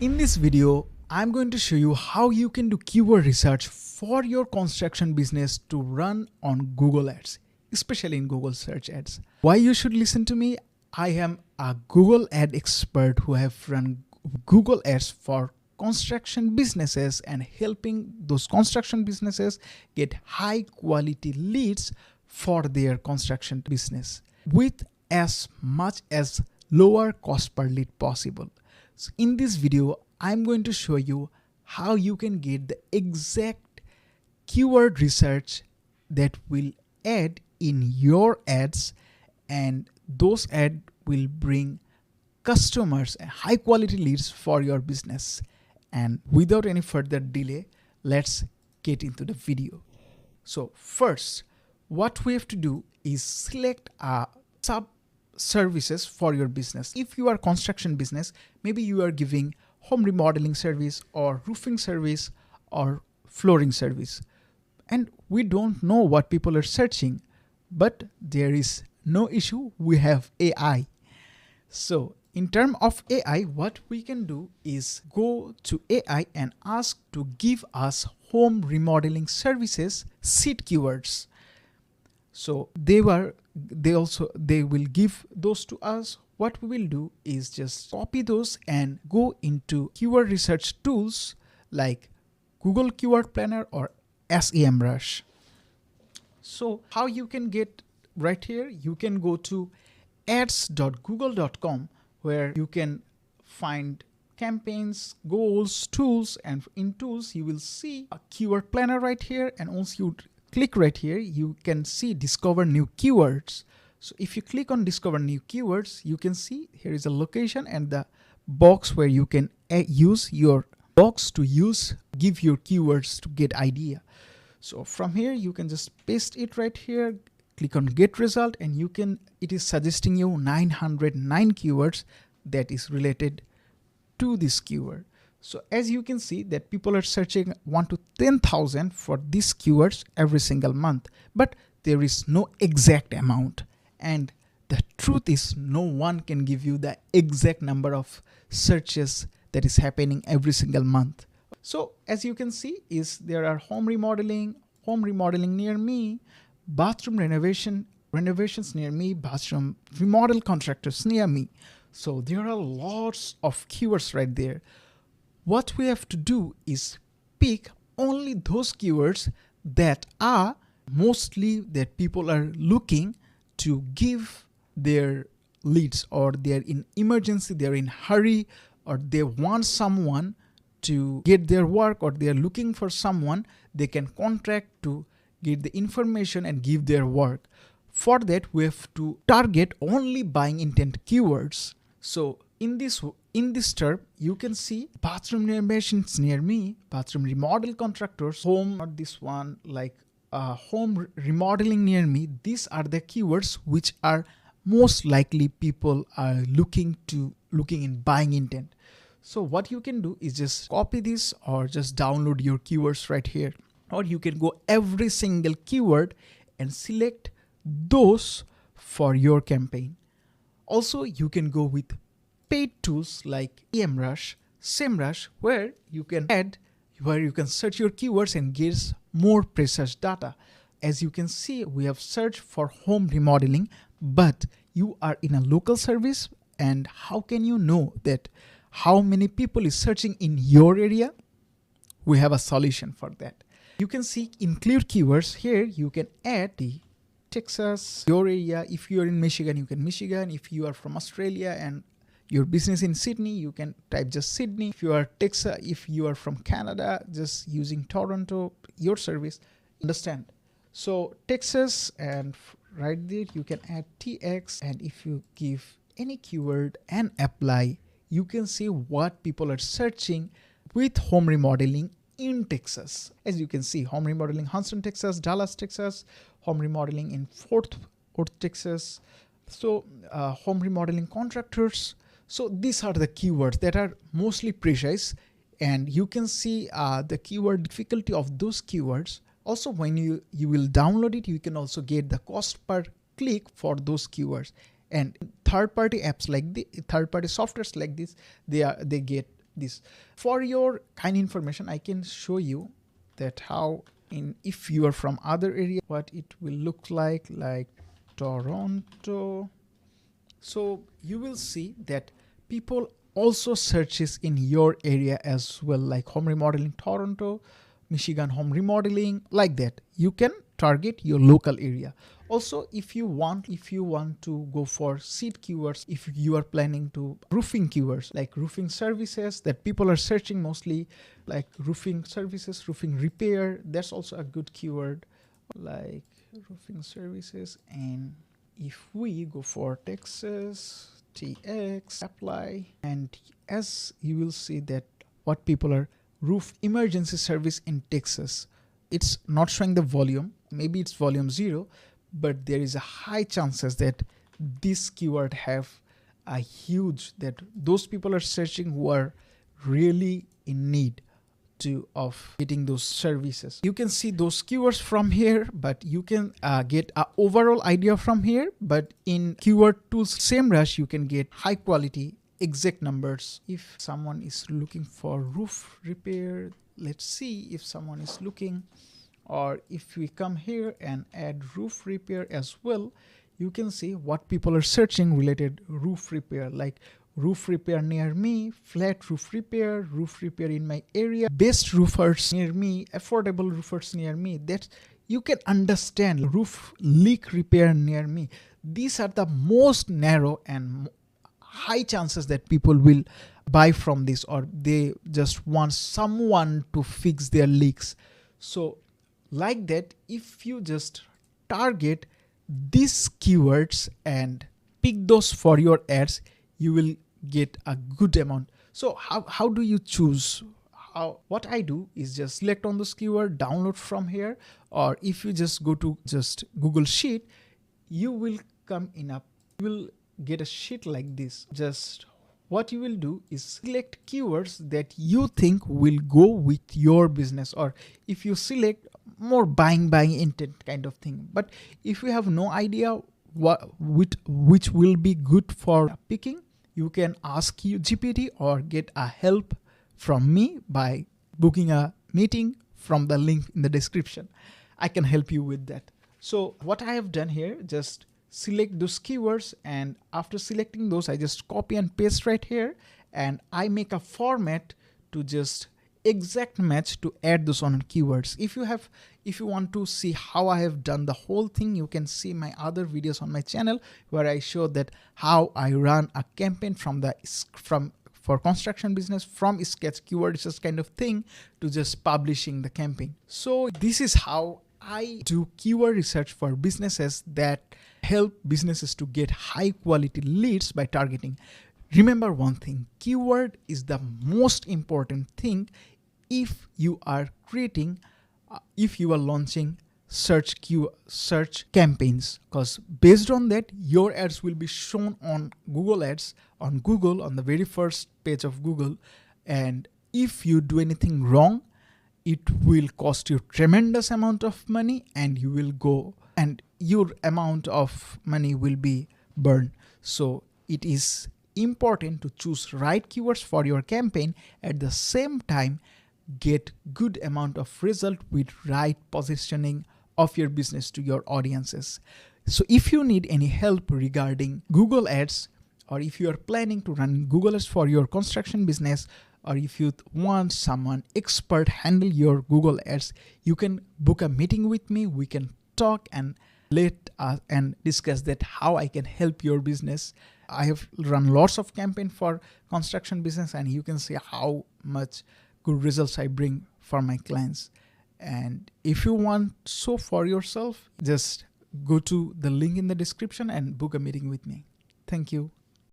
In this video, I'm going to show you how you can do keyword research for your construction business to run on Google Ads, especially in Google search ads. Why you should listen to me? I am a Google ad expert who have run Google Ads for construction businesses and helping those construction businesses get high quality leads for their construction business with as much as lower cost per lead possible. So in this video, I'm going to show you how you can get the exact keyword research that will add in your ads, and those ads will bring customers and high quality leads for your business. And without any further delay, let's get into the video. So first, what we have to do is select a sub services for your business. If you are a construction business, maybe you are giving home remodeling service or roofing service or flooring service, and we don't know what people are searching, but there is no issue, we have AI. So in terms of AI, what we can do is go to AI and ask to give us home remodeling services seed keywords. So they will give those to us. What we will do is just copy those and go into keyword research tools like Google Keyword Planner or SEMrush. So how you can get right here, you can go to ads.google.com where you can find campaigns, goals, tools, and in tools you will see a keyword planner right here, and once you click right here, you can see discover new keywords. So if you click on discover new keywords, you can see here is a location and the box where you can use your box to give your keywords to get idea. So from here, you can just paste it right here, click on get result, and it is suggesting you 909 keywords that is related to this keyword. So as you can see that people are searching 1 to 10,000 for these keywords every single month, but there is no exact amount. And the truth is no one can give you the exact number of searches that is happening every single month. So as you can see is there are home remodeling near me, bathroom renovations near me, bathroom remodel contractors near me. So there are lots of keywords right there. What we have to do is pick only those keywords that are mostly that people are looking to give their leads, or they're in emergency, they're in hurry, or they want someone to get their work, or they're looking for someone they can contract to get the information and give their work. For that, we have to target only buying intent keywords. So in this term, you can see bathroom renovations near me, bathroom remodel contractors, home, or this one like home remodeling near me. These are the keywords which are most likely people are looking in buying intent. So what you can do is just copy this or just download your keywords right here, or you can go every single keyword and select those for your campaign. Also, you can go with paid tools like SEMrush, where you can search your keywords and get more precise data. As you can see, we have searched for home remodeling, but you are in a local service, and how can you know that how many people is searching in your area? We have a solution for that. You can see include keywords here. You can add the Texas, your area. If you are in Michigan, you can Michigan. If you are from Australia and your business in Sydney, you can type just Sydney. If you are Texas, if you are from Canada, just using Toronto, your service. Understand? So Texas, and right there you can add TX, and if you give any keyword and apply, you can see what people are searching with home remodeling in Texas. As you can see, home remodeling Houston, Texas, Dallas, Texas, home remodeling in Fort Worth, Texas. So home remodeling contractors. So these are the keywords that are mostly precise, and you can see the keyword difficulty of those keywords. Also, when you will download it, you can also get the cost per click for those keywords. And third-party apps like the third-party softwares like this, they get this. For your kind information, I can show you that how if you are from other area, what it will look like Toronto. So you will see that people also searches in your area as well, like home remodeling Toronto, Michigan home remodeling, like that. You can target your local area. Also, if you want to go for seed keywords, if you are planning to roofing keywords like roofing services that people are searching mostly, like roofing services, roofing repair, that's also a good keyword, like roofing services. And if we go for Texas, TX, apply, and as you will see that what people are roof emergency service in Texas, it's not showing the volume, maybe it's volume 0, but there is a high chances that this keyword have a huge, that those people are searching who are really in need of getting those services. You can see those keywords from here, but you can get an overall idea from here. But in keyword tools SEMrush, you can get high quality exact numbers. If someone is looking for roof repair, let's see if someone is looking, or if we come here and add roof repair as well, you can see what people are searching related roof repair, like roof repair near me, flat roof repair in my area, best roofers near me, affordable roofers near me. That you can understand roof leak repair near me. These are the most narrow and high chances that people will buy from this, or they just want someone to fix their leaks. So like that, if you just target these keywords and pick those for your ads, you will get a good amount. So how do you choose? What I do is just select on this keyword, download from here, or if you just go to just Google Sheet, you will come in you will get a sheet like this. Just what you will do is select keywords that you think will go with your business, or if you select more buying intent kind of thing. But if you have no idea which will be good for picking, you can ask GPT or get a help from me by booking a meeting from the link in the description. I can help you with that. So what I have done here, just select those keywords, and after selecting those, I just copy and paste right here, and I make a format to just exact match to add those on keywords. If you want to see how I have done the whole thing, you can see my other videos on my channel where I show that how I run a campaign for construction business from sketch keyword just kind of thing to just publishing the campaign. So this is how I do keyword research for businesses that help businesses to get high quality leads by targeting. Remember one thing, keyword is the most important thing if you are launching search campaigns, because based on that, your ads will be shown on Google Ads, on the very first page of Google. And if you do anything wrong, it will cost you tremendous amount of money, and your amount of money will be burned. So it is important to choose right keywords for your campaign, at the same time get good amount of result with right positioning of your business to your audiences. So if you need any help regarding Google Ads, or if you are planning to run Google Ads for your construction business, or if you want someone expert handle your Google Ads, you can book a meeting with me. We can talk and discuss that how I can help your business. I have run lots of campaign for construction business, and you can see how much good results I bring for my clients. And if you want so for yourself, just go to the link in the description and book a meeting with me. Thank you.